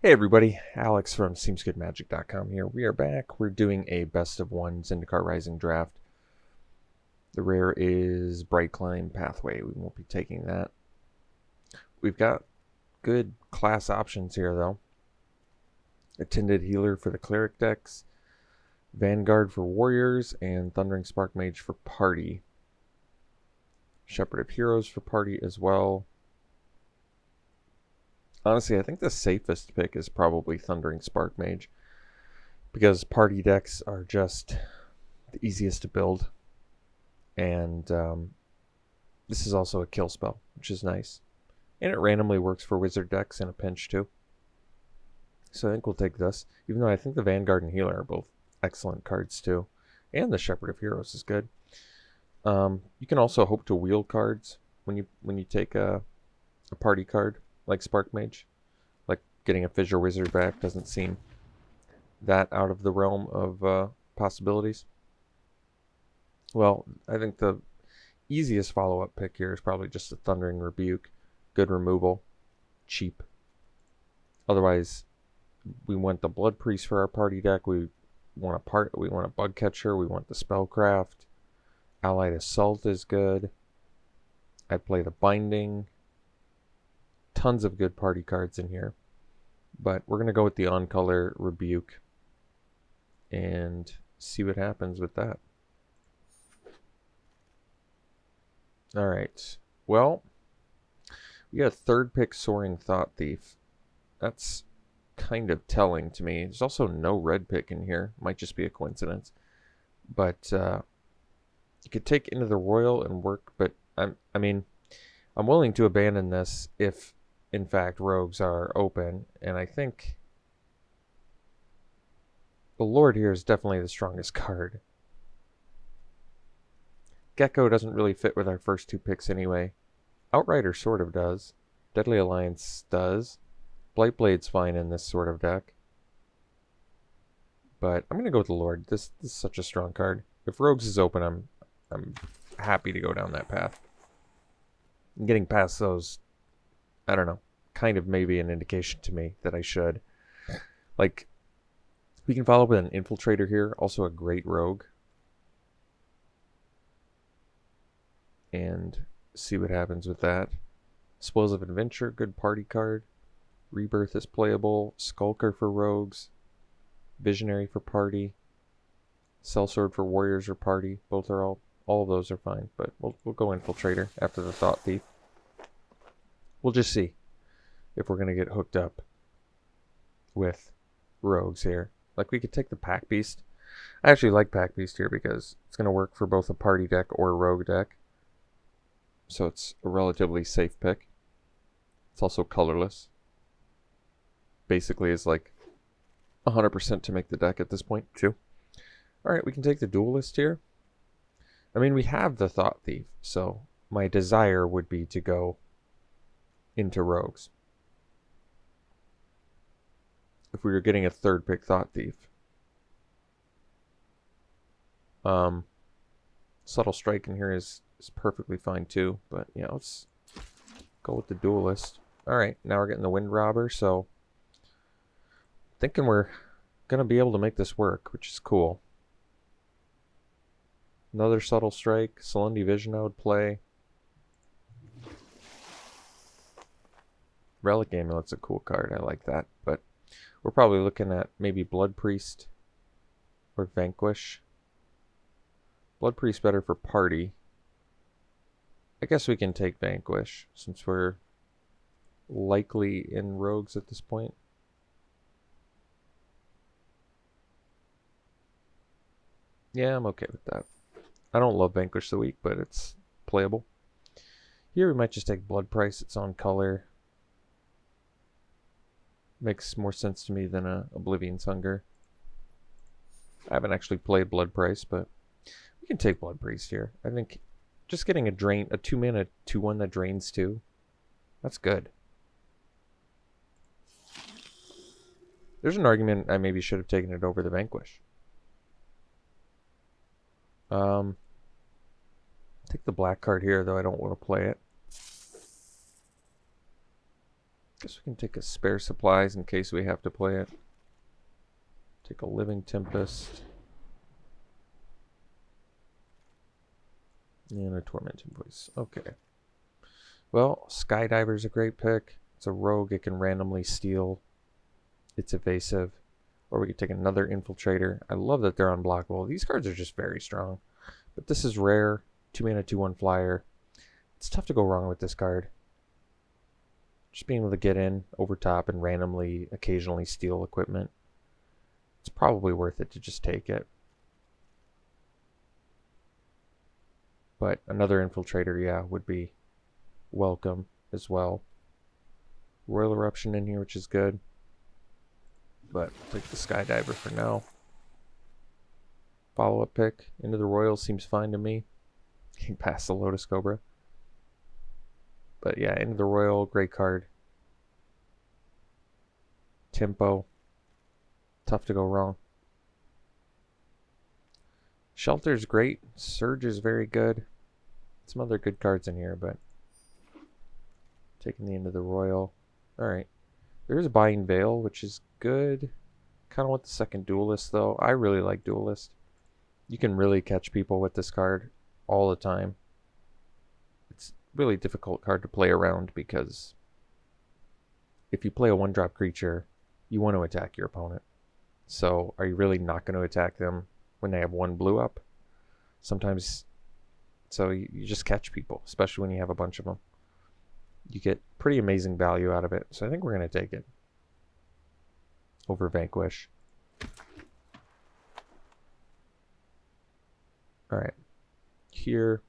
Hey everybody, Alex from SeemsGoodMagic.com here. We are back. We're doing a best of one Zendikar Rising draft. The rare is Bright Climb Pathway. We won't be taking that. We've got good class options here though. Attended Healer for the Cleric decks, Vanguard for Warriors, and Thundering Spark Mage for Party. Shepherd of Heroes for Party as well. Honestly, I think the safest pick is probably Thundering Spark Mage, because party decks are just the easiest to build, and this is also a kill spell, which is nice, and it randomly works for wizard decks in a pinch too. So I think we'll take this, even though I think the Vanguard and Healer are both excellent cards too, and the Shepherd of Heroes is good. You can also hope to wheel cards when you take a party card like Spark Mage. Like getting a Fissure Wizard back doesn't seem that out of the realm of possibilities. Well, I think the easiest follow-up pick here is probably just a Thundering Rebuke. Good removal, cheap. Otherwise, we want the Blood Priest for our party deck. We want a Bug Catcher. We want the Spellcraft. Allied Assault is good. I'd play the Binding. Tons of good party cards in here, but we're going to go with the on-color Rebuke and see what happens with that. Alright, well, we got a third pick Soaring Thought Thief. That's kind of telling to me. There's also no red pick in here. Might just be a coincidence. But you could take Into the Royal and work, but I'm willing to abandon this if in fact rogues are open, and I think the Lord here is definitely the strongest card. Gecko doesn't really fit with our first two picks anyway. Outrider sort of does. Deadly Alliance does. Blightblade's fine in this sort of deck. But I'm going to go with the Lord. This is such a strong card. If rogues is open, I'm happy to go down that path. Getting past those, I don't know, kind of maybe an indication to me that I should. Like, we can follow up with an Infiltrator here, also a great rogue, and see what happens with that. Spoils of Adventure, good party card. Rebirth is playable. Skulker for rogues. Visionary for party. Sellsword for warriors or party. Both are all of those are fine, but we'll go Infiltrator after the Thought Thief. We'll just see if we're going to get hooked up with rogues here. Like, we could take the Pack Beast. I actually like Pack Beast here because it's going to work for both a party deck or a rogue deck. So it's a relatively safe pick. It's also colorless. Basically is like 100% to make the deck at this point too. Alright, we can take the Duelist here. I mean, we have the Thought Thief, so my desire would be to go into rogues if we were getting a third pick Thought Thief. Subtle Strike in here is perfectly fine too, but yeah, let's go with the Duelist. Alright, now we're getting the Wind Robber, so thinking we're gonna be able to make this work, which is cool. Another Subtle Strike, Solemnity Vision I would play. Relic Amulet's a cool card, I like that, but we're probably looking at maybe Blood Priest or Vanquish. Blood Priest better for party. I guess we can take Vanquish since we're likely in rogues at this point. Yeah, I'm okay with that. I don't love Vanquish the Weak, but it's playable. Here we might just take Blood Price. It's on color. Makes more sense to me than a Oblivion's Hunger. I haven't actually played Blood Price, but we can take Blood Priest here. I think just getting a 2-mana 2/1 that drains 2, that's good. There's an argument I maybe should have taken it over the Vanquish. Take the black card here, though I don't want to play it. Guess we can take a spare supplies in case we have to play it. Take a Living Tempest. And a Tormented Voice. Okay. Well, Skydiver's a great pick. It's a rogue. It can randomly steal. It's evasive. Or we could take another Infiltrator. I love that they're unblockable. These cards are just very strong. But this is rare. 2 mana, 2/1 flyer. It's tough to go wrong with this card. Just being able to get in over top and randomly, occasionally steal equipment. It's probably worth it to just take it. But another Infiltrator, yeah, would be welcome as well. Royal Eruption in here, which is good. But take the Skydiver for now. Follow-up pick into the Royal seems fine to me. Getting past the Lotus Cobra. But yeah, into the Royal, great card. Tempo. Tough to go wrong. Shelter's great. Surge is very good. Some other good cards in here, but taking the end of the Royal. Alright. There's a Buying Veil, which is good. Kind of want the second Duelist, though. I really like Duelist. You can really catch people with this card all the time. It's a really difficult card to play around because if you play a 1-drop creature, you want to attack your opponent. So are you really not going to attack them when they have 1 blue up? Sometimes, so you just catch people, especially when you have a bunch of them. You get pretty amazing value out of it, so I think we're going to take it over Vanquish. Alright, here,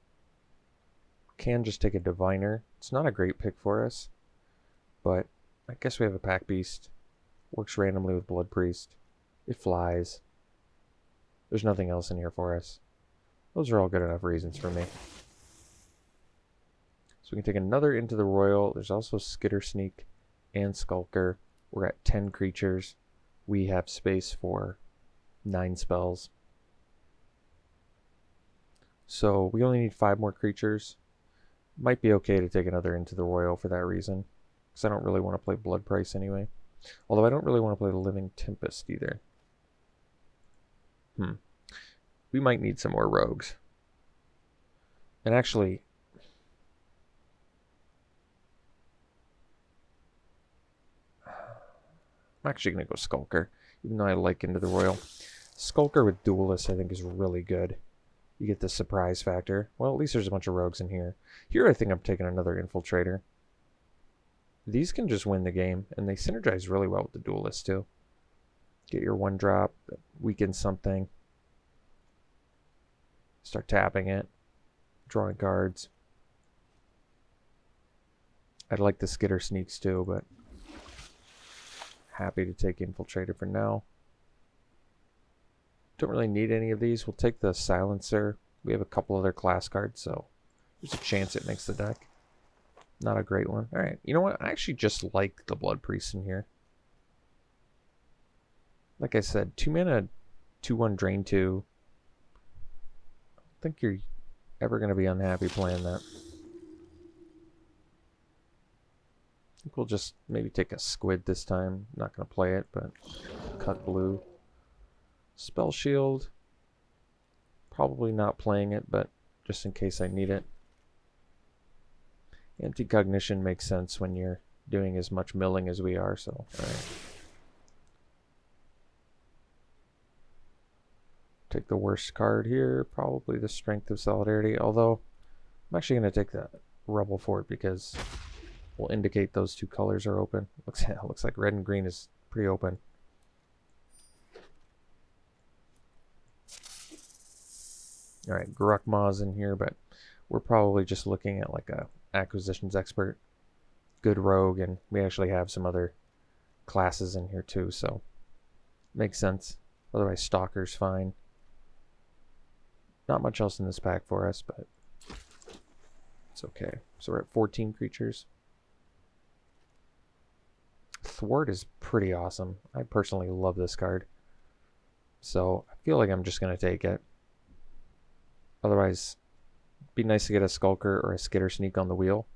can just take a Diviner. It's not a great pick for us, but I guess we have a Pack Beast. Works randomly with Blood Priest. It flies. There's nothing else in here for us. Those are all good enough reasons for me. So we can take another into the Royal. There's also Skitter Sneak and Skulker. We're at 10 creatures. We have space for 9 spells. So we only need 5 more creatures. Might be okay to take another into the Royal for that reason. Because I don't really want to play Blood Price anyway. Although I don't really want to play the Living Tempest either. We might need some more rogues. And actually, I'm actually going to go Skulker, even though I like Into the Royal. Skulker with Duelist I think is really good. You get the surprise factor. Well, at least there's a bunch of rogues in here. Here I think I'm taking another Infiltrator. These can just win the game, and they synergize really well with the Duelist too. Get your 1-drop, weaken something. Start tapping it. Drawing cards. I'd like the Skitter Sneaks too, but happy to take Infiltrator for now. Don't really need any of these. We'll take the Silencer. We have a couple other class cards, so there's a chance it makes the deck. Not a great one. Alright, you know what? I actually just like the Blood Priest in here. Like I said, 2 mana, 2/1 drain 2. I don't think you're ever going to be unhappy playing that. I think we'll just maybe take a Squid this time. Not going to play it, but cut blue. Spell Shield. Probably not playing it, but just in case I need it. Anti-Cognition makes sense when you're doing as much milling as we are, so alright. Take the worst card here, probably the Strength of Solidarity, although I'm actually going to take the Rebel Fort because we'll indicate those 2 colors are open. Looks like red and green is pretty open. Alright, Grukma's in here, but we're probably just looking at like a Acquisitions Expert, good rogue, and we actually have some other classes in here too, so makes sense. Otherwise, Stalker's fine. Not much else in this pack for us, but it's okay. So we're at 14 creatures. Thwart is pretty awesome. I personally love this card. So I feel like I'm just going to take it. Otherwise, it'd be nice to get a Skulker or a Skitter Sneak on the wheel.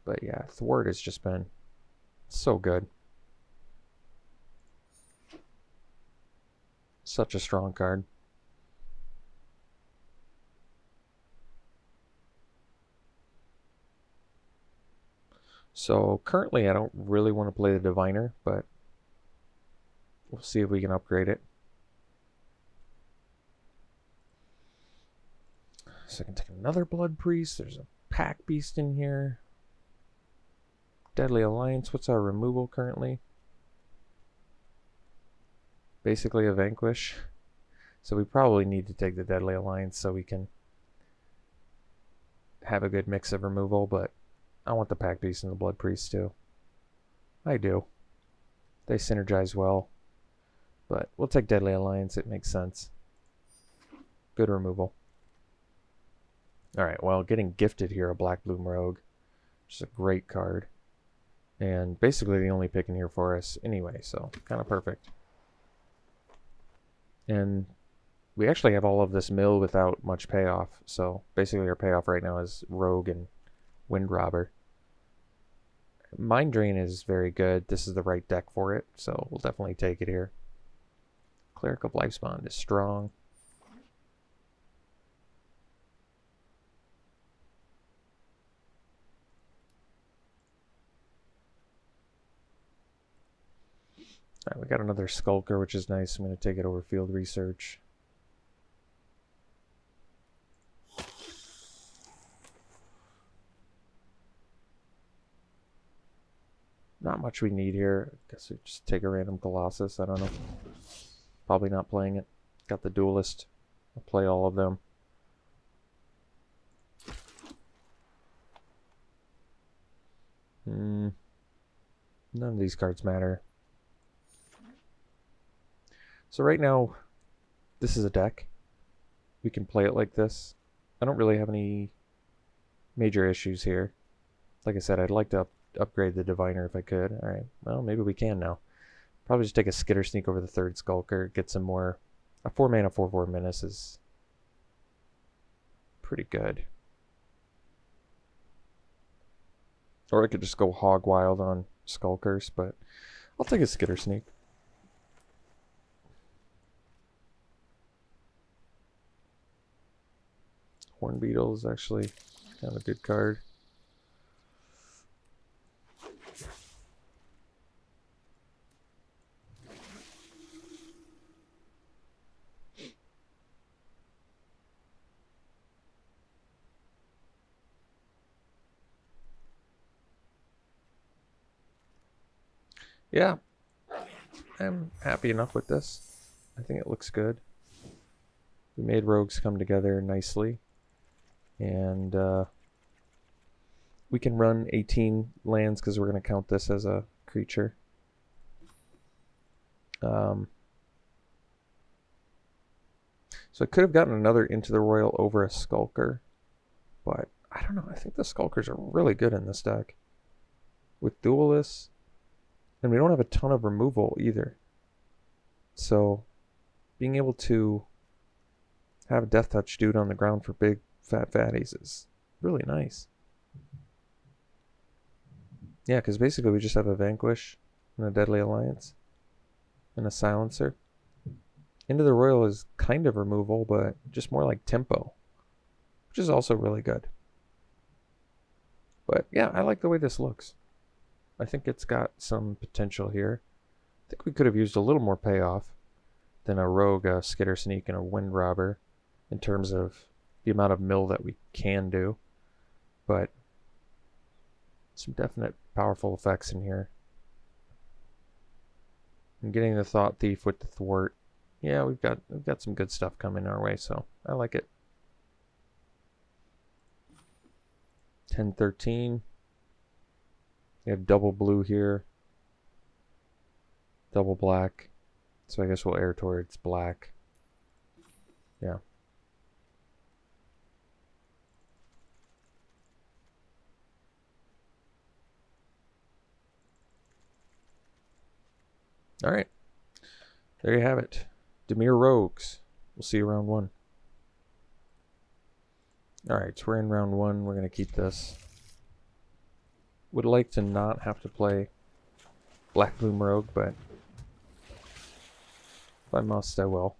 But yeah, Thwart has just been so good. Such a strong card. So currently I don't really want to play the Diviner, but we'll see if we can upgrade it. So I can take another Blood Priest. There's a Pack Beast in here. Deadly Alliance. What's our removal currently? Basically a Vanquish. So we probably need to take the Deadly Alliance so we can have a good mix of removal, but I want the Pack Beast and the Blood Priest too. I do. They synergize well. But we'll take Deadly Alliance. It makes sense. Good removal. Alright, well, getting gifted here, a Black Bloom Rogue. Which is a great card. And basically the only pick in here for us anyway, so kind of perfect. And we actually have all of this mill without much payoff. So basically our payoff right now is Rogue and Wind Robber. Mind Drain is very good. This is the right deck for it, so we'll definitely take it here. Cleric of Life's Bond is strong. Alright, we got another Skulker, which is nice. I'm going to take it over Field Research. Not much we need here. I guess we just take a random Colossus. I don't know. Probably not playing it. Got the Duelist. I'll play all of them. None of these cards matter. So right now, this is a deck. We can play it like this. I don't really have any major issues here. Like I said, I'd like to upgrade the Diviner if I could. Alright, well, maybe we can now. Probably just take a Skitter Sneak over the third Skulker, get some more. A 4-mana 4/4 Menace is pretty good. Or I could just go hog wild on Skulkers, but I'll take a Skitter Sneak. Horn Beetle is actually kind of a good card. Yeah, I'm happy enough with this. I think it looks good. We made rogues come together nicely. And we can run 18 lands because we're going to count this as a creature. So I could have gotten another Into the Royal over a Skulker. But I don't know. I think the Skulkers are really good in this deck. With Duelists. And we don't have a ton of removal either. So being able to have a Death Touch dude on the ground for big fat fatties is really nice. Yeah, because basically we just have a Vanquish and a Deadly Alliance and a Silencer. Into the Royal is kind of removal, but just more like tempo, which is also really good. But yeah, I like the way this looks. I think it's got some potential here. I think we could have used a little more payoff than a Rogue, a Skitter Sneak, and a Wind Robber in terms of the amount of mill that we can do. But some definite powerful effects in here. And getting the Thought Thief with the Thwart. Yeah, we've got some good stuff coming our way, so I like it. 10-13. We have double blue here. Double black. So I guess we'll err towards black. Yeah. Alright. There you have it. Dimir Rogues. We'll see you round 1. Alright, so we're in round 1. We're going to keep this. Would like to not have to play Black Bloom Rogue, but if I must, I will.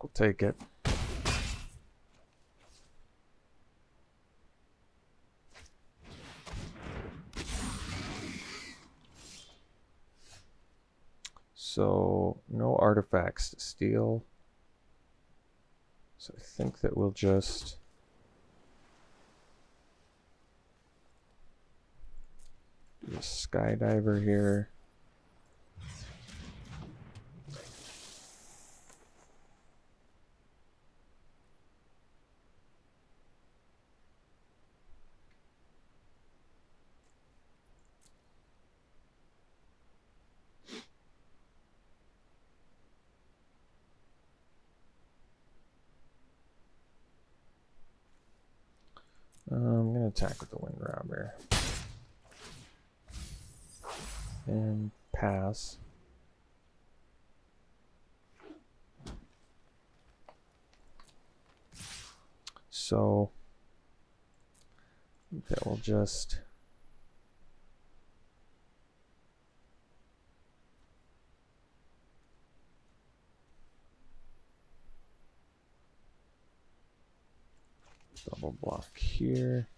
We'll take it. So, no artifacts to steal. So I think that we'll just... do a skydiver here. I'm going to attack with the Wind Robber. And pass. So that will just double block here.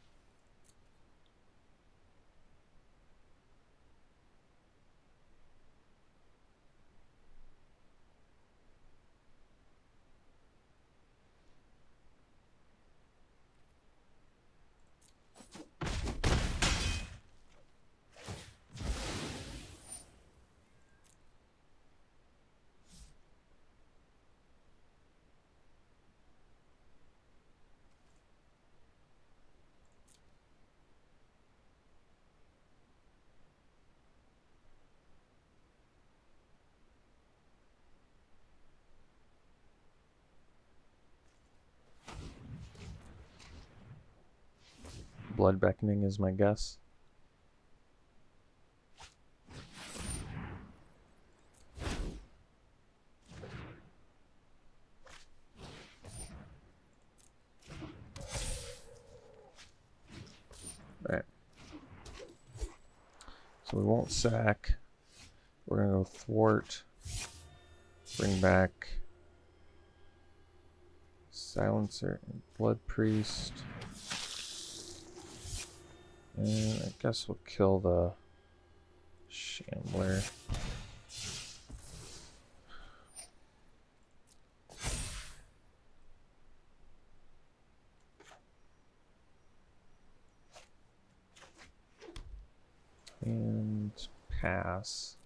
Blood Beckoning is my guess. Alright. So we won't sack. We're going to go thwart. Bring back. Silencer and Blood Priest. And I guess we'll kill the Shambler. And pass.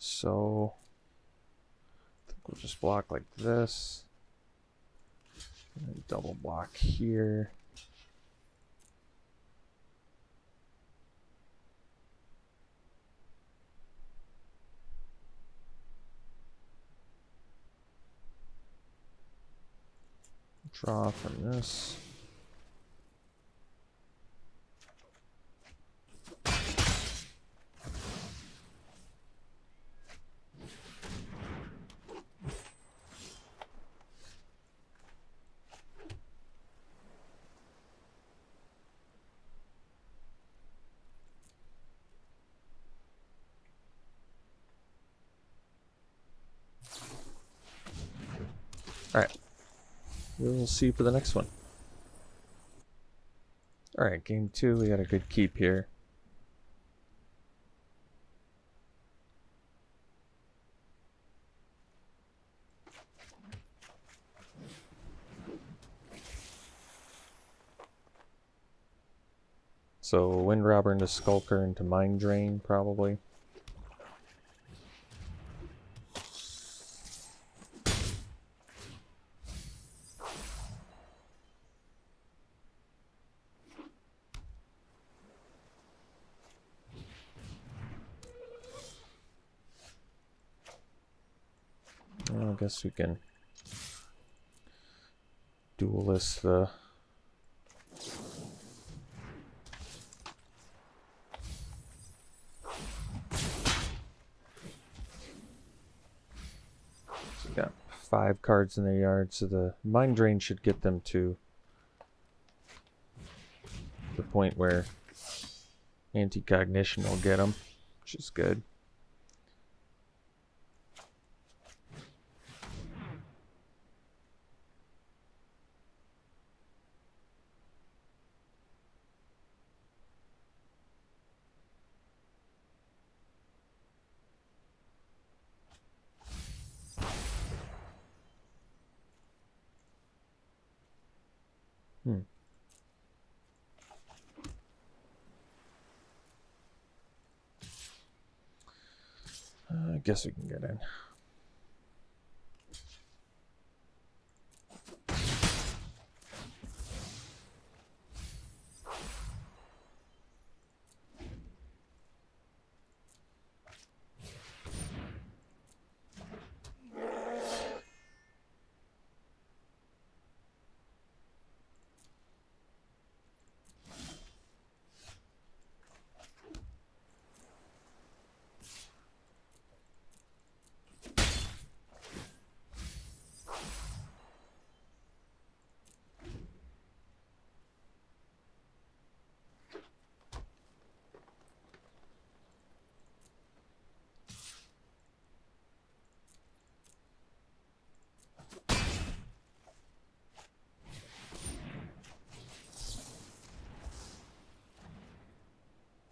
So I think we'll just block like this. And double block here. Draw from this. Alright. We'll see for the next one. Alright, game 2, we got a good keep here. So Wind Robber into Skulker into Mind Drain, probably. Well, I guess we can duelist the got 5 cards in their yard, so the Mind Drain should get them to the point where Anti-Cognition will get them, which is good. I guess we can get in.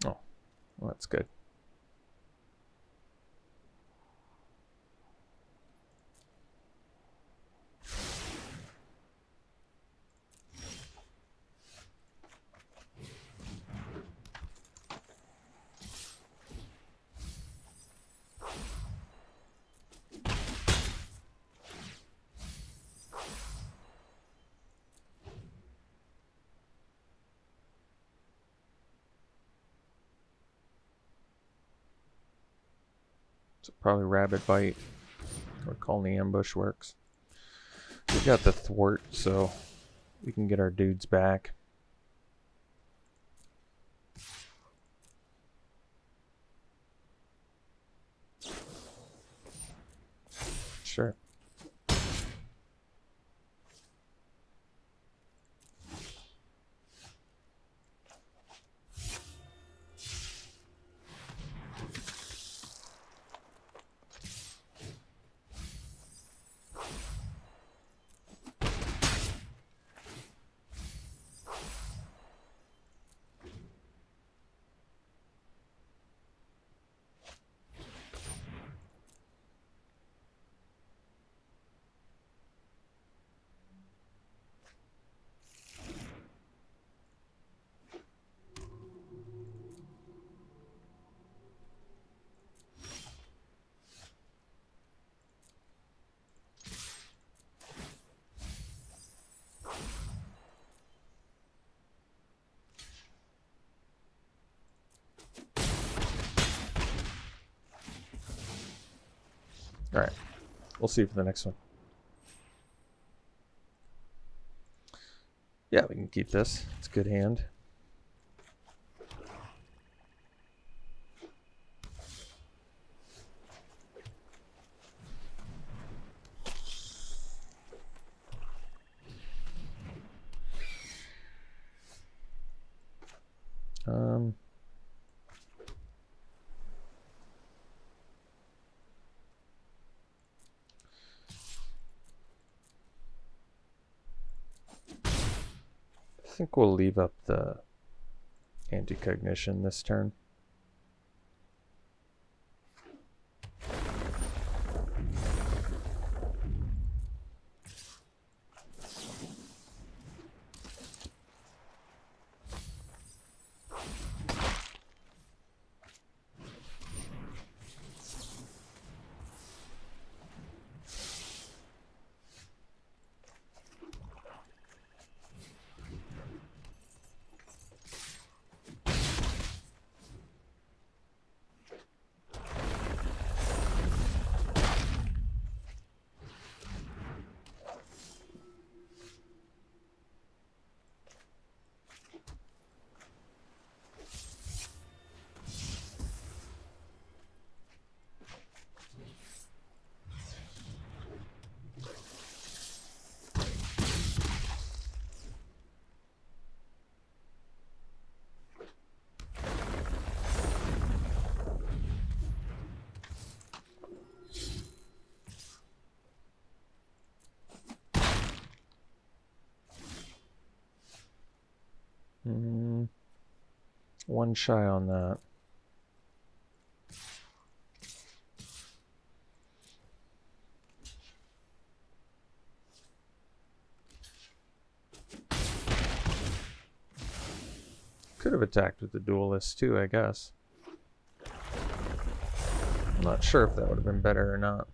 Oh, well, that's good. So probably Rabbit Bite or Call the Ambush works. We got the Thwart, so we can get our dudes back. Sure. Alright. We'll see for the next one. Yeah, we can keep this. It's a good hand. I think we'll leave up the anti-cognition this turn. One shy on that. Could have attacked with the duelist too, I guess. I'm not sure if that would have been better or not.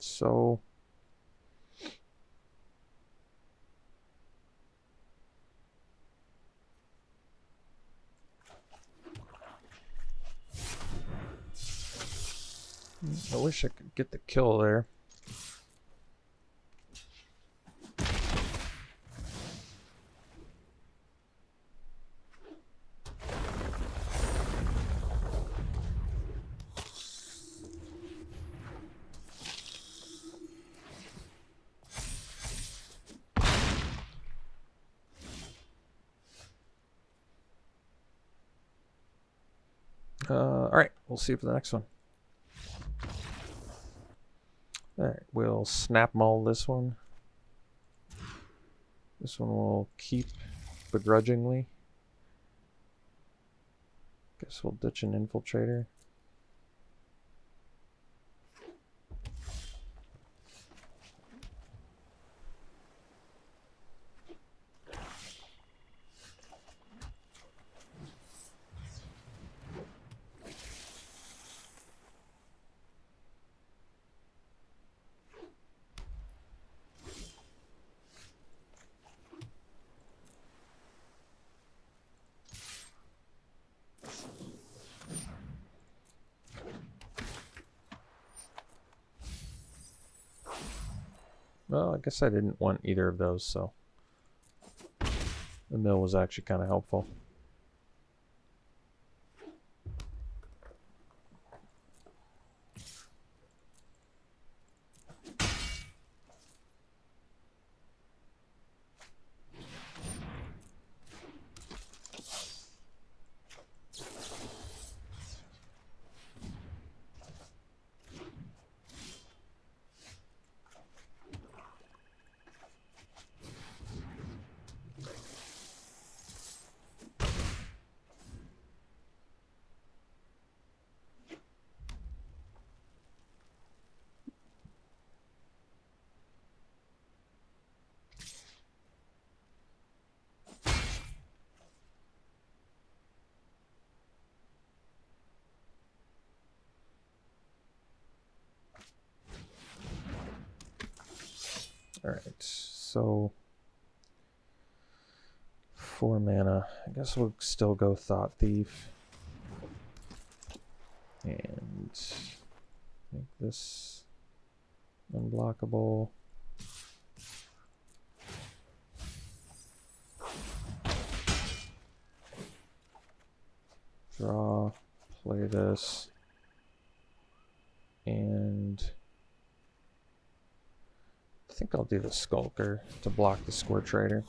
So I wish I could get the kill there. Alright, we'll see you for the next one. Alright, we'll snap maul this one. This one will keep begrudgingly. Guess we'll ditch an infiltrator. Well, I guess I didn't want either of those, so the mill was actually kind of helpful. Alright, so 4 mana. I guess we'll still go Thought Thief. And make this unblockable. Draw, play this, and I think I'll do the Skulker to block the Scorch Rider.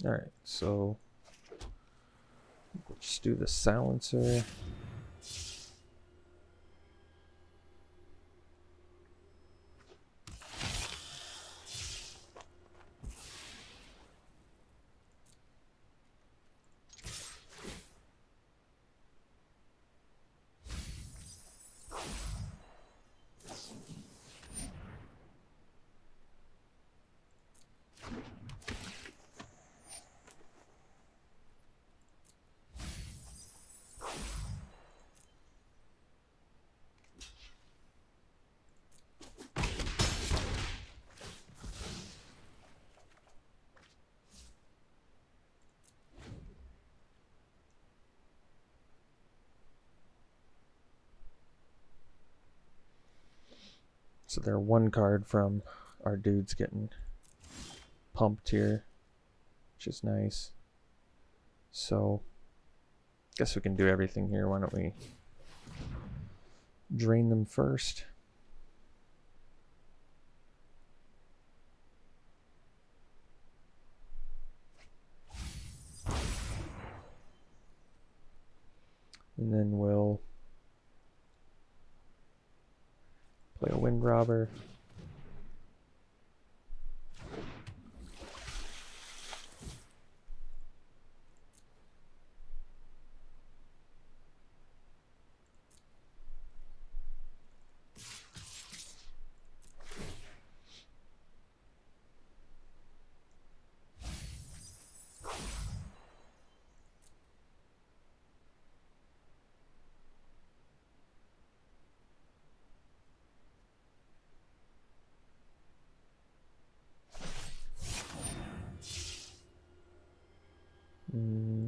Alright, so we'll just do the Silencer. So they're one card from our dudes getting pumped here, which is nice. So, guess we can do everything here. Why don't we drain them first? And then we'll play a Wind Robber.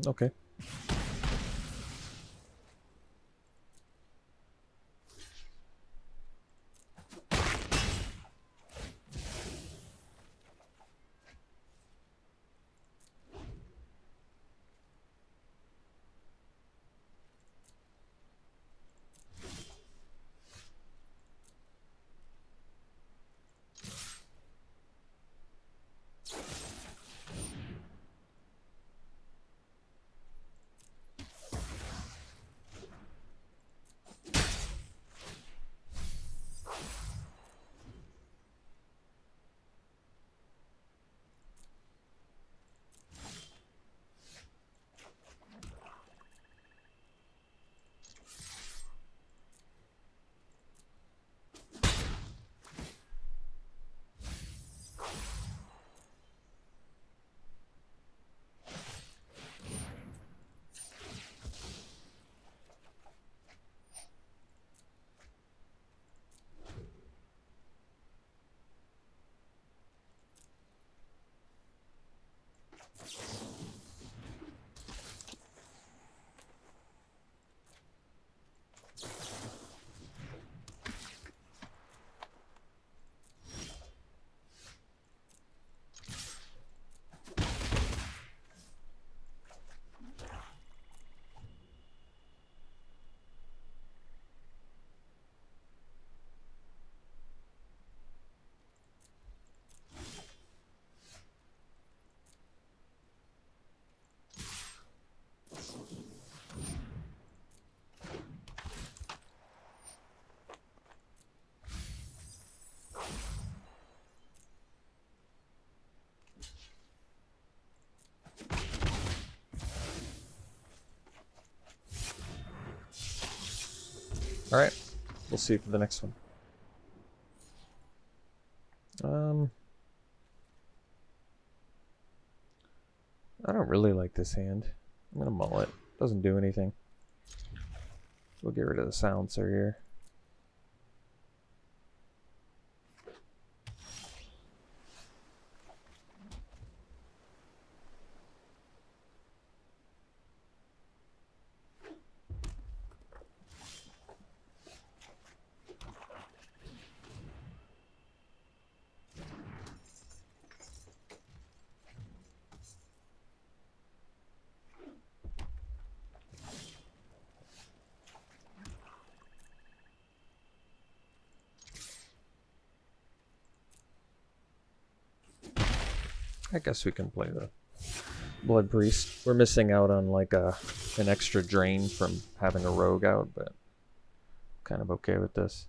Okay. Alright, we'll see for the next one. I don't really like this hand. I'm gonna mull it. Doesn't do anything. We'll get rid of the silencer here. I guess we can play the Blood Priest. We're missing out on like an extra drain from having a rogue out, but kind of okay with this.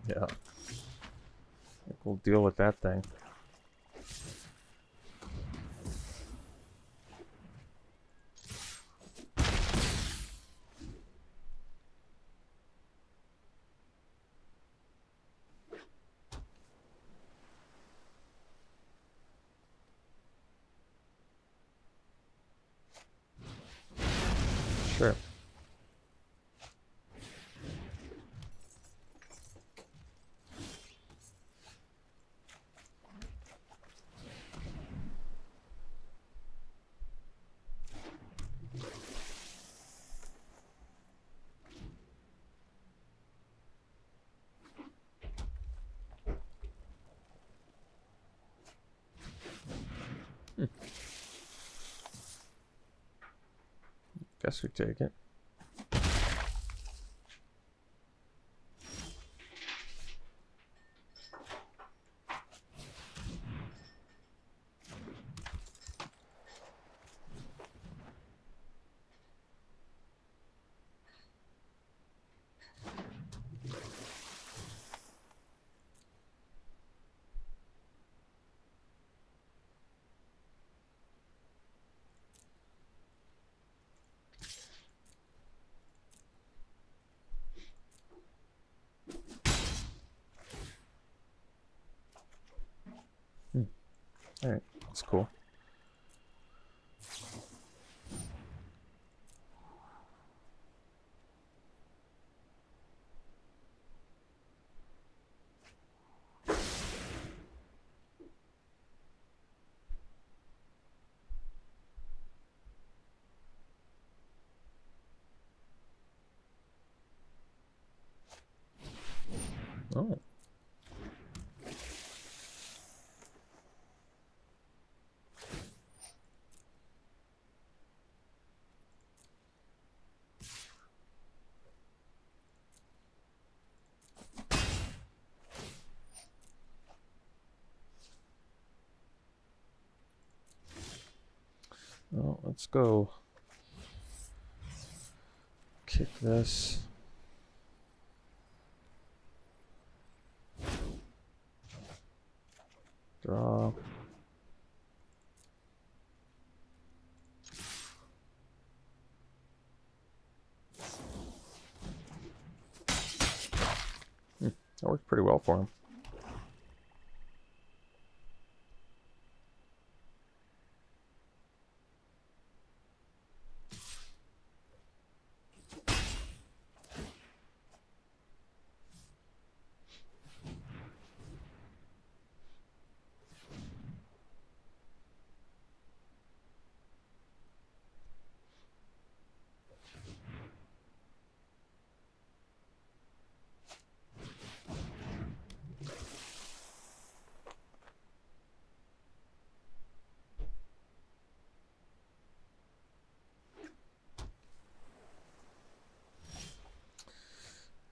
Yeah. I think we'll deal with that thing. Sure. Guess we take it. Alright, that's cool. Oh. Well, let's go kick this. Draw. That worked pretty well for him.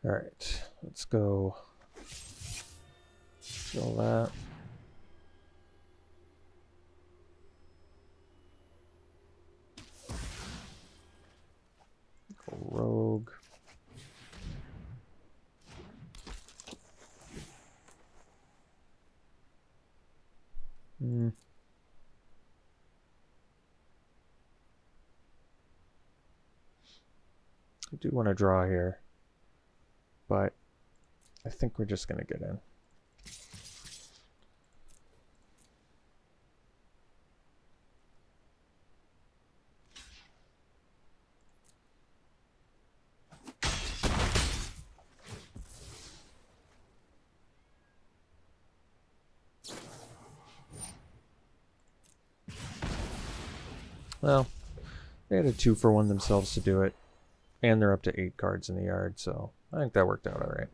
All right, let's go kill that. Go rogue. I do want to draw here, but I think we're just going to get in. Well, they had a 2-for-1 themselves to do it, and they're up to 8 cards in the yard, so I think that worked out all right.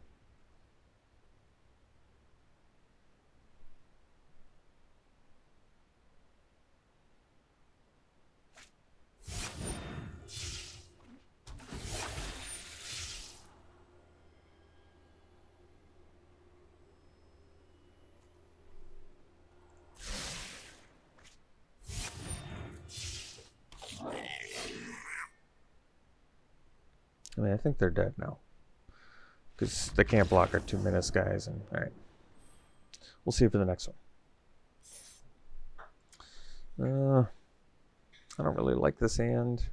I mean, I think they're dead now, because they can't block our 2 menace guys. And all right, we'll see for the next one. I don't really like this hand.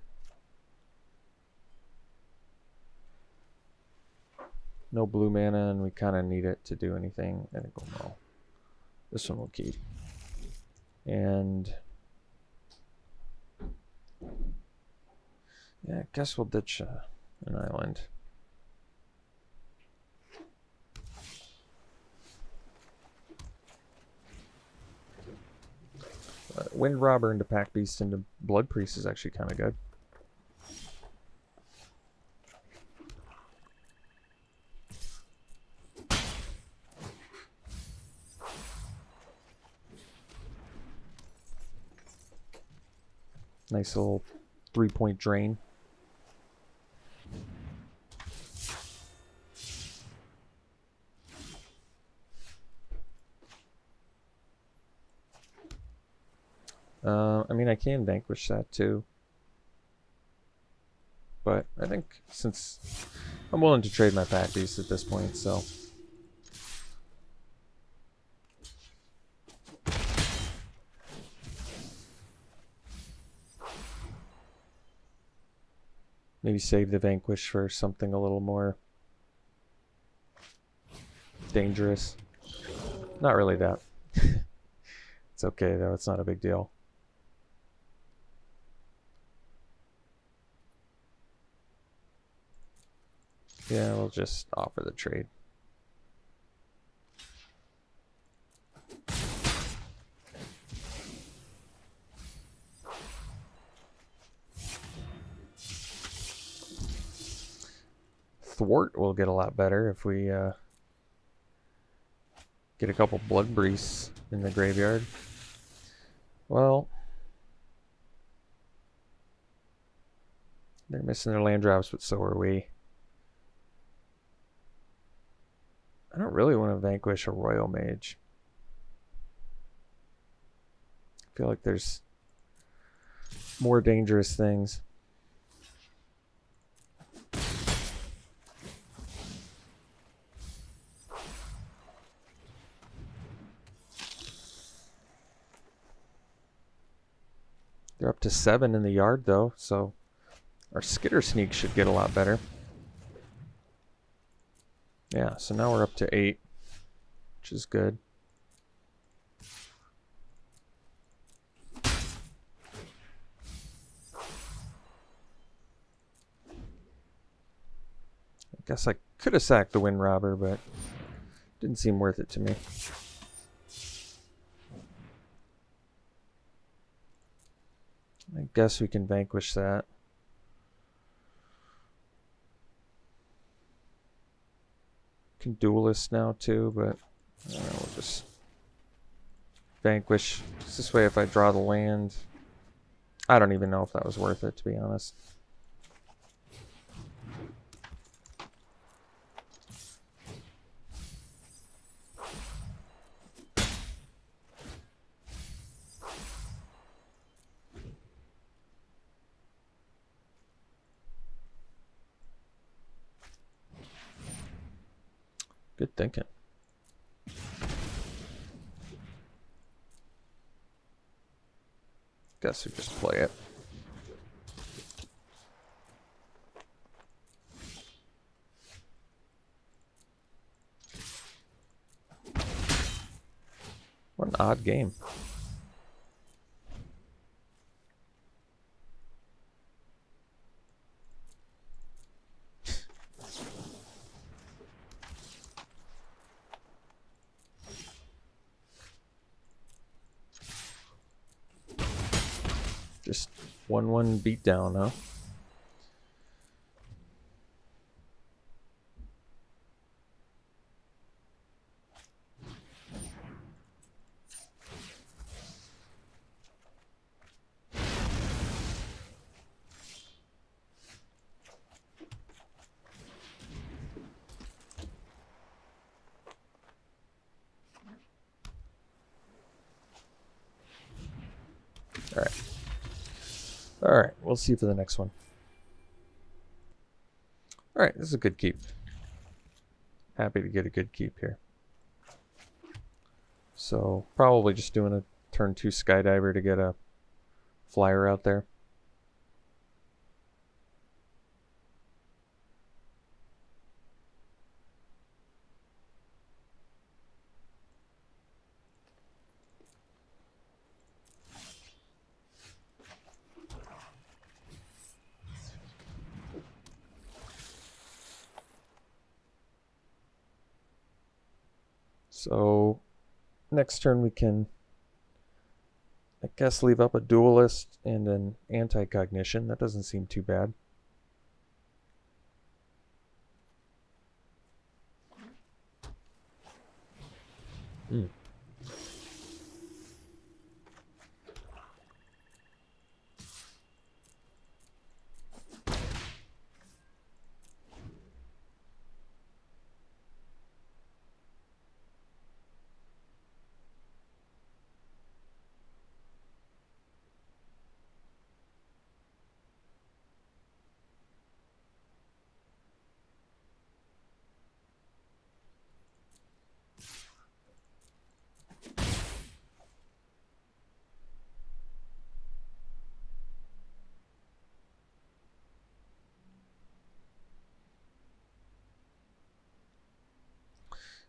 No blue mana, and we kind of need it to do anything. I think we'll no. This one will keep. And yeah, I guess we'll ditch an island. Wind Robber into Pack Beast into Blood Priest is actually kind of good. Nice little 3-point drain. I mean, I can vanquish that too. But I think since I'm willing to trade my Pack Beast at this point, so. Maybe save the vanquish for something a little more dangerous. Not really that. It's okay though, it's not a big deal. Yeah, we'll just offer the trade. Thwart will get a lot better if we get a couple Blood Priests in the graveyard. Well, they're missing their land drops, but so are we. I don't really want to vanquish a Royal Mage. I feel like there's more dangerous things. They're up to 7 in the yard though, so our Skitter Sneak should get a lot better. Yeah, so now we're up to 8, which is good. I guess I could have sacked the Wind Robber, but didn't seem worth it to me. I guess we can vanquish that. Can duelist now too, but I don't know, we'll just vanquish. This way if I draw the land, I don't even know if that was worth it, to be honest. Good thinking. Guess we just play it. odd game. Just 1-1 beatdown, huh? Alright. Alright, we'll see for the next one. Alright, this is a good keep. Happy to get a good keep here. So, probably just doing a turn 2 Skydiver to get a flyer out there. So, next turn we can, I guess, leave up a Duelist and an Anti-Cognition. That doesn't seem too bad.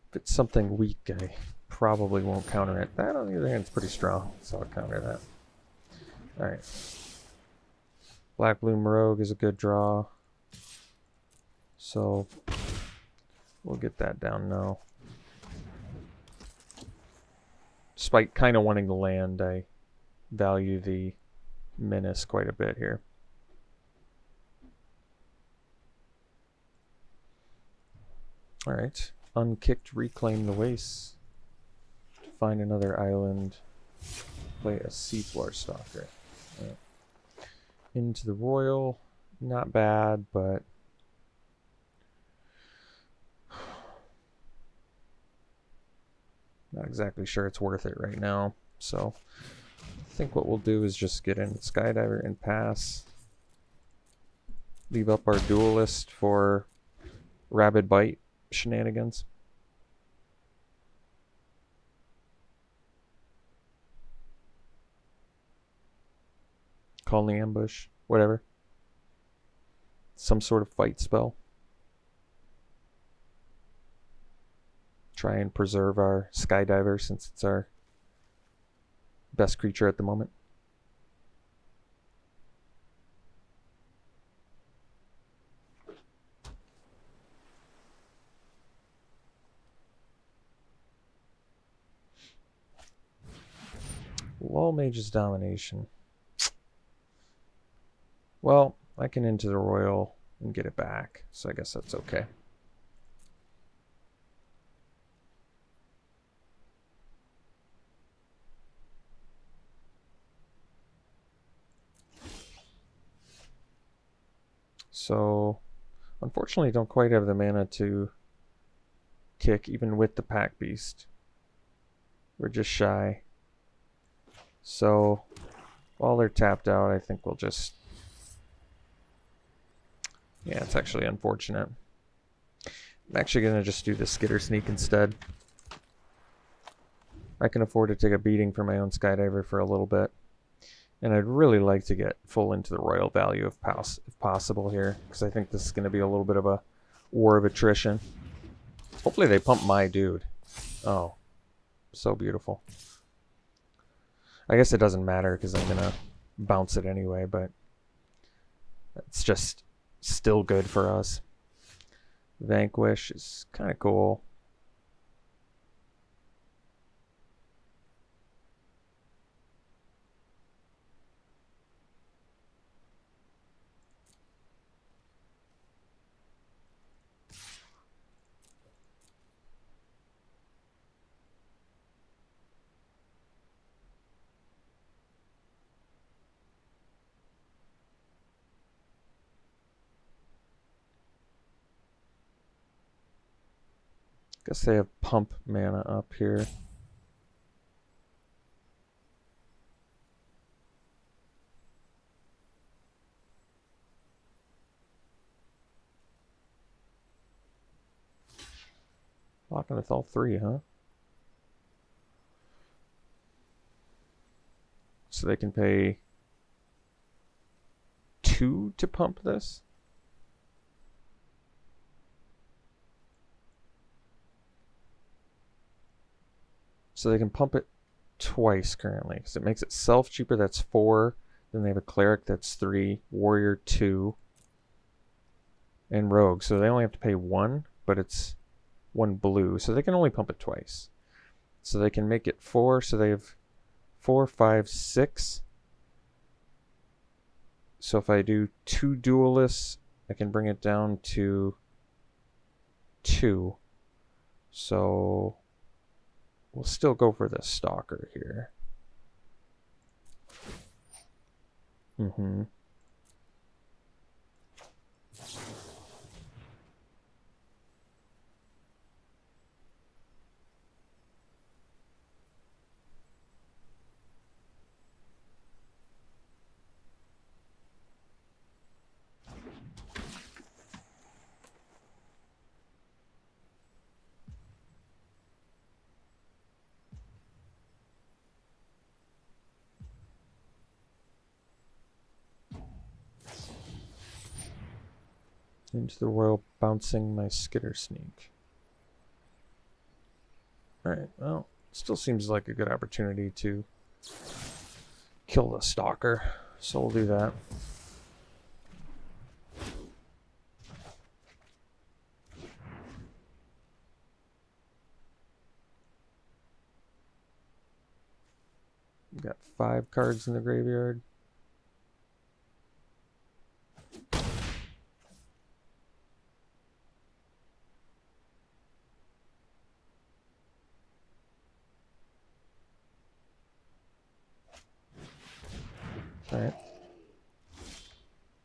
If it's something weak, I probably won't counter it. That, on the other hand, it's pretty strong, so I'll counter that. Alright. Black Bloom Rogue is a good draw. So, we'll get that down now. Despite kind of wanting to land, I value the Menace quite a bit here. Alright. Unkicked, Reclaim the Waste. Find another island. Play a Seafloor Stalker. Right. Into the Royal. Not bad, but not exactly sure it's worth it right now. So I think what we'll do is just get in Skydiver and pass. Leave up our Duelist for Rabid Bite shenanigans. Call the Ambush, whatever. Some sort of fight spell. Try and preserve our Skydiver since it's our best creature at the moment. Wall Mage's Domination. Well, I can into the Royal and get it back, so I guess that's okay. So, unfortunately, don't quite have the mana to kick even with the Pack Beast. We're just shy. So, while they're tapped out, I think we'll just... Yeah, it's actually unfortunate. I'm actually going to just do the Skitter Sneak instead. I can afford to take a beating for my own Skydiver for a little bit. And I'd really like to get full into the Royal value if possible here, because I think this is going to be a little bit of a war of attrition. Hopefully they pump my dude. Oh, so beautiful. I guess it doesn't matter because I'm gonna bounce it anyway, but it's just still good for us. Vanquish is kind of cool. Guess they have pump mana up here. Locking with all three, huh? So they can pay 2 to pump this? So they can pump it twice currently, because it makes itself cheaper, that's 4. Then they have a cleric, that's 3. Warrior, 2. And rogue, so they only have to pay 1, but it's 1 blue, so they can only pump it twice. So they can make it 4, so they have 4, 5, 6. So if I do 2 duelists, I can bring it down to 2. So we'll still go for the stalker here. Into the royal, bouncing my skitter sneak. Alright, well, still seems like a good opportunity to kill the stalker, so we'll do that. We've got 5 cards in the graveyard. Alright.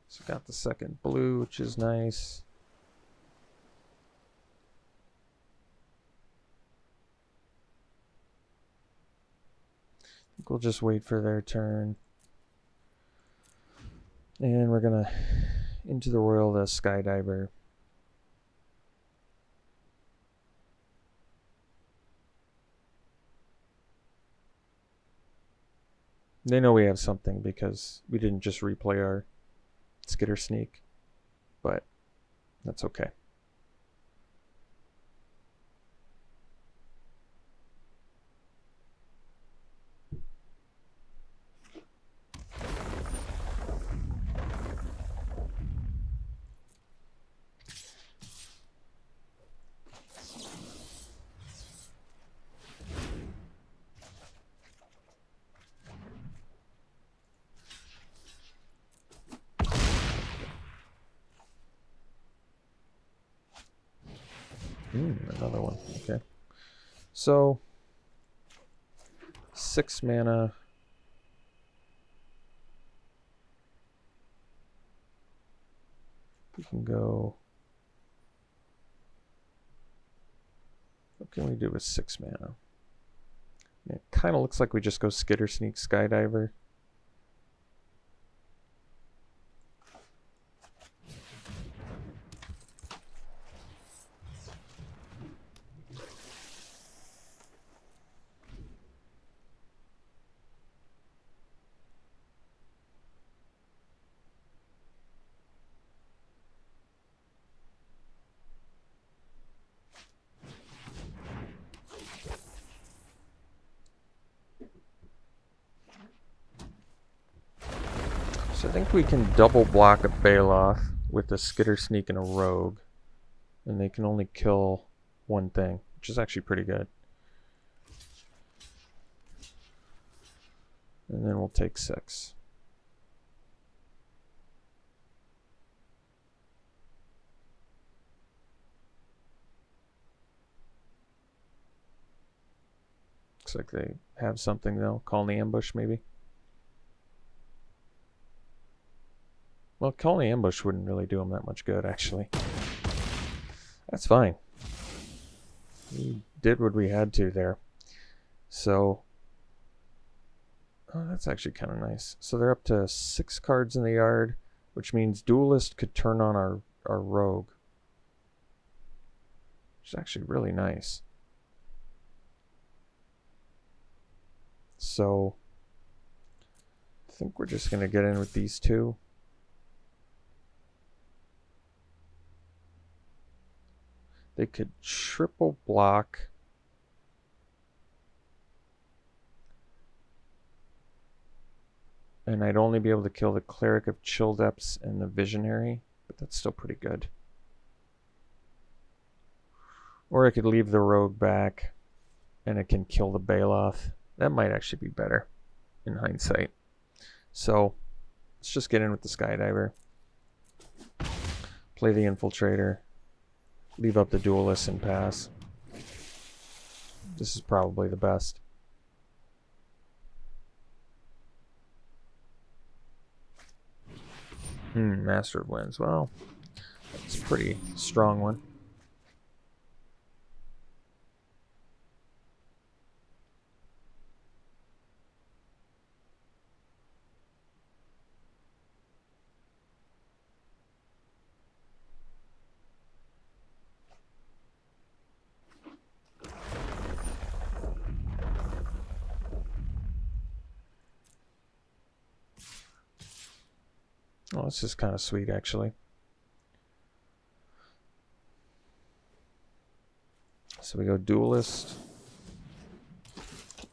So got the second blue, which is nice. I think we'll just wait for their turn. And we're gonna into the royal, the skydiver. They know we have something because we didn't just replay our skitter sneak, but that's okay. Another one. Okay. So 6 mana. We can go. What can we do with 6 mana? It kind of looks like we just go skitter sneak skydiver. So I think we can double block a Baloth with a Skitter Sneak and a Rogue. And they can only kill one thing, which is actually pretty good. And then we'll take 6. Looks like they have something though. Call the ambush maybe. Well, calling the ambush wouldn't really do them that much good actually. That's fine. We did what we had to there. So, oh, that's actually kind of nice. So they're up to 6 cards in the yard, which means Duelist could turn on our Rogue. Which is actually really nice. So, I think we're just going to get in with these 2. They could triple block. And I'd only be able to kill the Cleric of Chill Depths and the Visionary, but that's still pretty good. Or I could leave the Rogue back and it can kill the Baloth. That might actually be better in hindsight. So let's just get in with the Skydiver. Play the Infiltrator. Leave up the Duelist and pass. This is probably the best. Master of Winds. Well, that's a pretty strong one. Oh, this is kind of sweet, actually. So we go Duelist.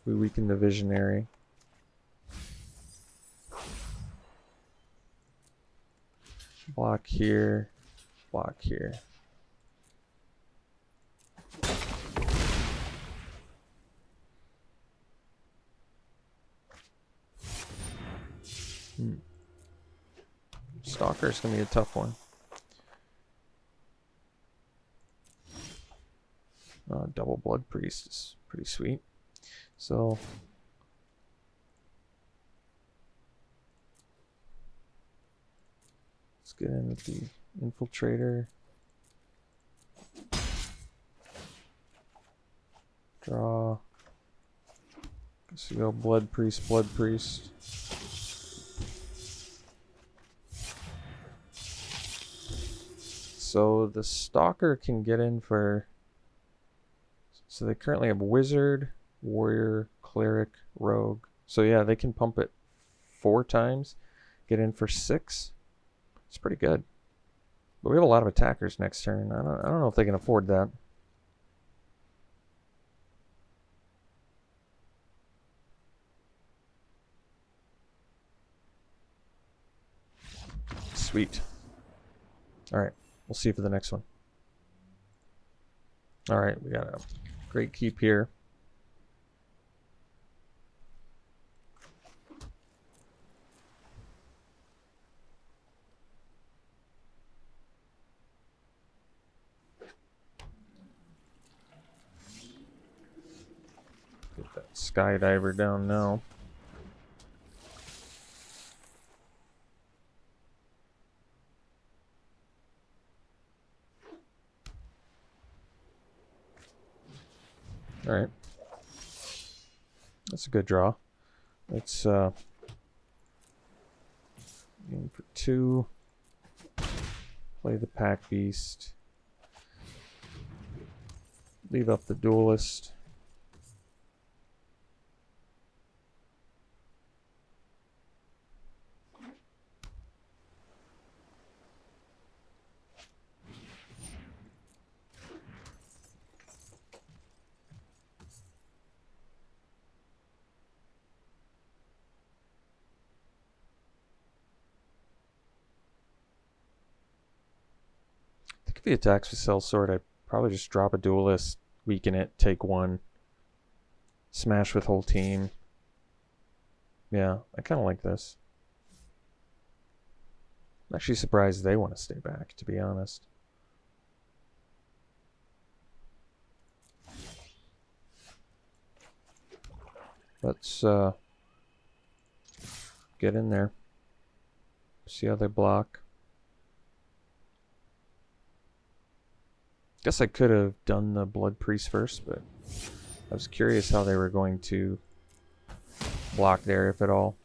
We weaken the Visionary. Block here. Block here. Stalker's gonna be a tough one. Double Blood Priest is pretty sweet. So let's get in with the Infiltrator. Draw. Guess we go Blood Priest, Blood Priest. So the Stalker can get in for... So they currently have Wizard, Warrior, Cleric, Rogue. So yeah, they can pump it 4 times. Get in for 6. It's pretty good. But we have a lot of attackers next turn. I don't know if they can afford that. Sweet. Alright, we'll see for the next one. Alright, we got a great keep here. Get that Skydiver down now. Alright. That's a good draw. Let's aim for 2. Play the Pack Beast. Leave up the Duelist. the attacks with Cell Sword, I'd probably just drop a Duelist, weaken it, take one, smash with whole team. Yeah, I kind of like this. I'm actually surprised they want to stay back, to be honest. Let's get in there. See how they block. Guess I could have done the Blood Priest first, but I was curious how they were going to block there, if at all.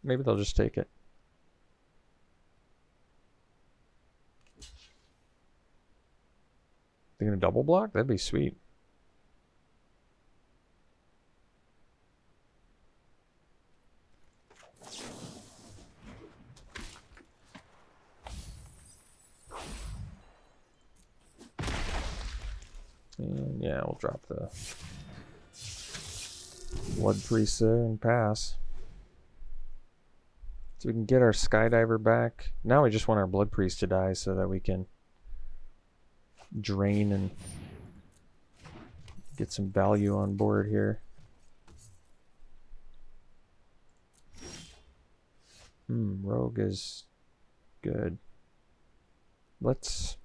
Maybe they'll just take it. They're gonna double block? That'd be sweet. And yeah, we'll drop the Blood Priest there and pass. So we can get our Skydiver back. Now we just want our Blood Priest to die so that we can drain and get some value on board here. Rogue is good. Let's...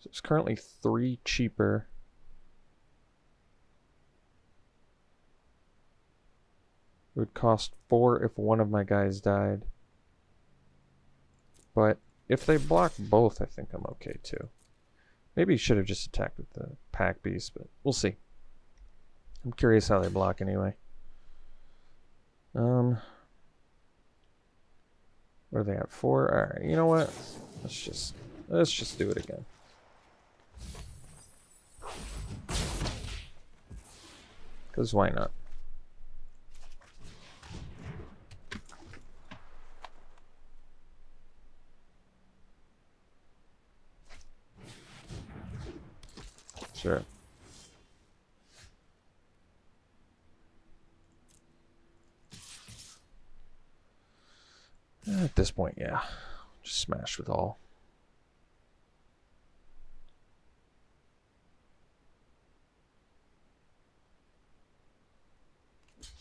So it's currently 3 cheaper. It would cost 4 if one of my guys died. But if they block both, I think I'm okay too. Maybe he should have just attacked with the Pack Beast, but we'll see. I'm curious how they block anyway. What are they at? 4? Alright, you know what? Let's just do it again. Because why not? Sure. At this point, yeah. Just smash with all.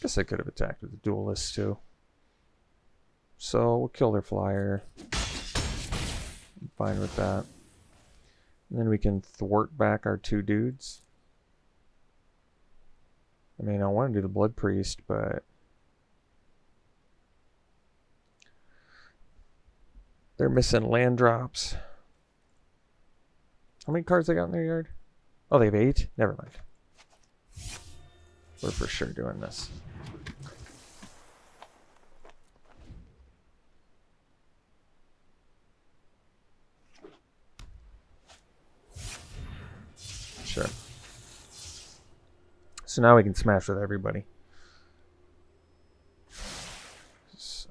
Guess I could have attacked with the Duelist too. So we'll kill their flyer. I'm fine with that. And then we can thwart back our 2 dudes. I mean, I want to do the Blood Priest, but they're missing land drops. How many cards they got in their yard? Oh, they have 8? Never mind. We're for sure doing this. Sure. So now we can smash with everybody.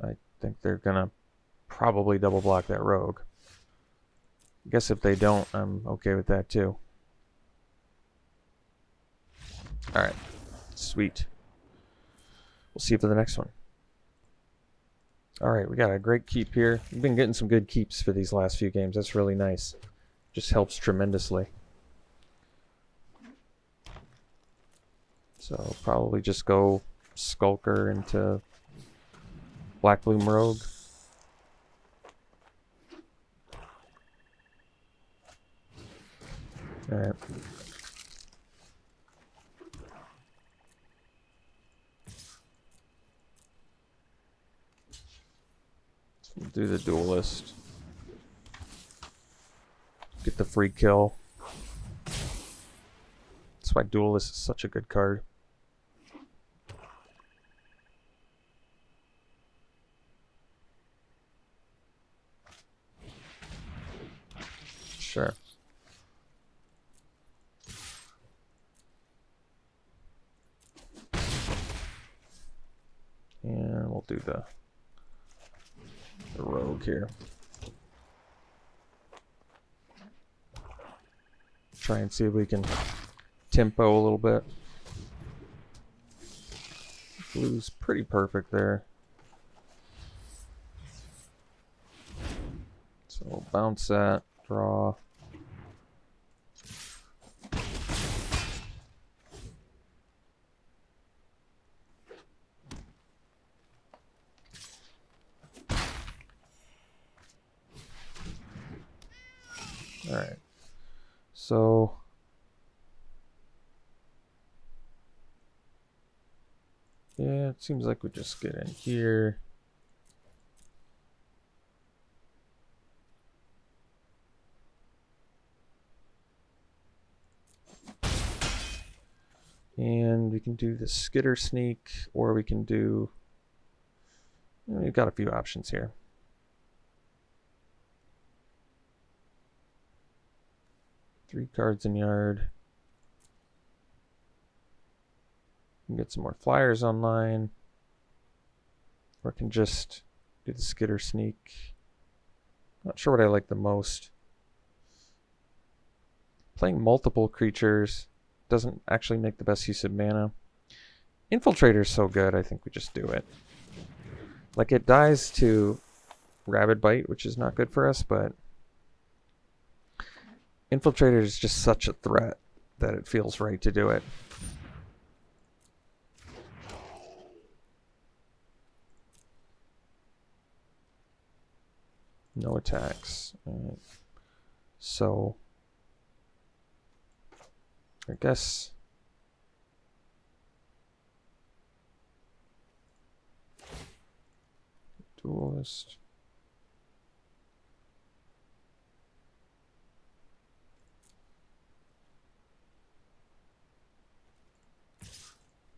I think they're gonna probably double block that rogue. I guess if they don't, I'm okay with that too. Alright. Sweet. We'll see you for the next one. Alright, we got a great keep here. We've been getting some good keeps for these last few games. That's really nice. Just helps tremendously. So probably just go Skulker into Black Bloom Rogue. Alright. So we'll do the Duelist. Get the free kill. That's why Duelist is such a good card. Sure. And we'll do the rogue here. Try and see if we can tempo a little bit. Blue's pretty perfect there. bounce that, draw. Alright. So yeah, it seems like we just get in here. And we can do the skitter sneak, or we can do, we've got a few options here. Three cards in yard. We can get some more flyers online. Or I can just do the skitter sneak. Not sure what I like the most. Playing multiple creatures doesn't actually make the best use of mana. Infiltrator is so good, I think we just do it. Like, it dies to Rabid Bite, which is not good for us, but Infiltrator is just such a threat that it feels right to do it. No attacks. Alright. So I guess duelist.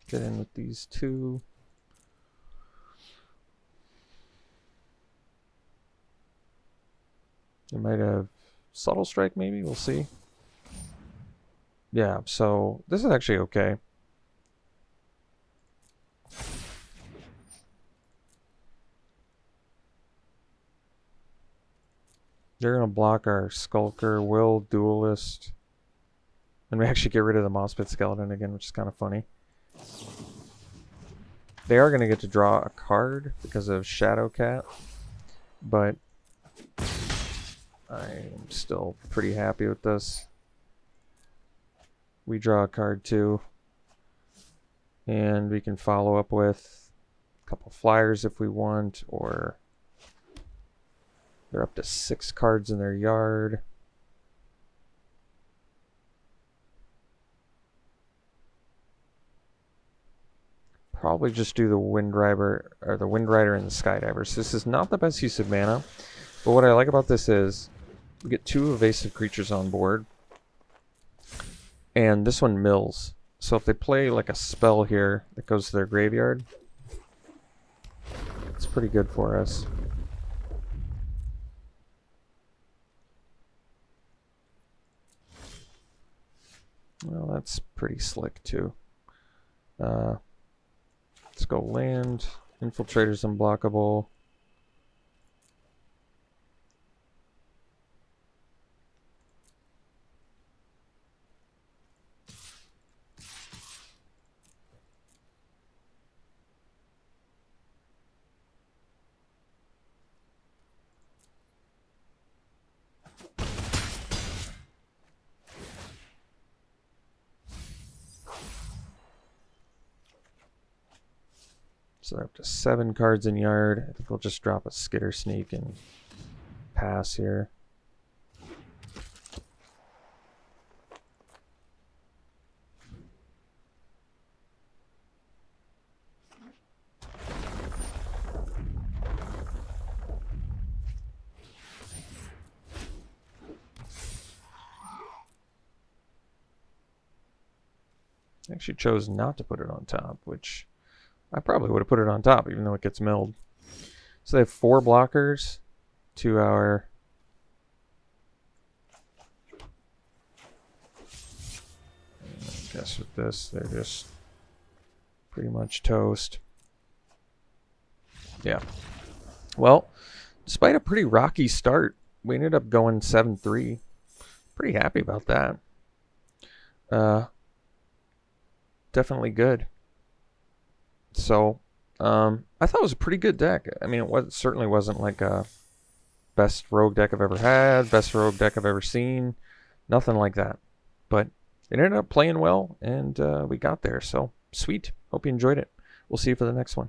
Get in with these two. You might have Subtle Strike, maybe? We'll see. Yeah, so this is actually okay. They're going to block our Skulker, Will, Duelist. And we actually get rid of the Moss-Pit Skeleton again, which is kind of funny. They are going to get to draw a card because of Shadowcat. But I'm still pretty happy with this. We draw a card too. And we can follow up with a couple flyers if we want, or they're up to 6 cards in their yard. Probably just do the Wind Rider or the Wind Rider and the Skydiver. So this is not the best use of mana, but what I like about this is we get 2 evasive creatures on board, and this one mills. So if they play like a spell here that goes to their graveyard, it's pretty good for us. Well, that's pretty slick too. Let's go land. Infiltrator's unblockable. So they're up to 7 cards in yard. I think we'll just drop a Skitter Sneak and pass here. I actually chose not to put it on top, which I probably would have put it on top, even though it gets milled. So they have 4 blockers to our... I guess with this, they're just pretty much toast. Yeah. Well, despite a pretty rocky start, we ended up going 7-3. Pretty happy about that. Definitely good. So, I thought it was a pretty good deck. I mean, it certainly wasn't like a best rogue deck I've ever had, best rogue deck I've ever seen. Nothing like that. But it ended up playing well, and we got there. So, sweet. Hope you enjoyed it. We'll see you for the next one.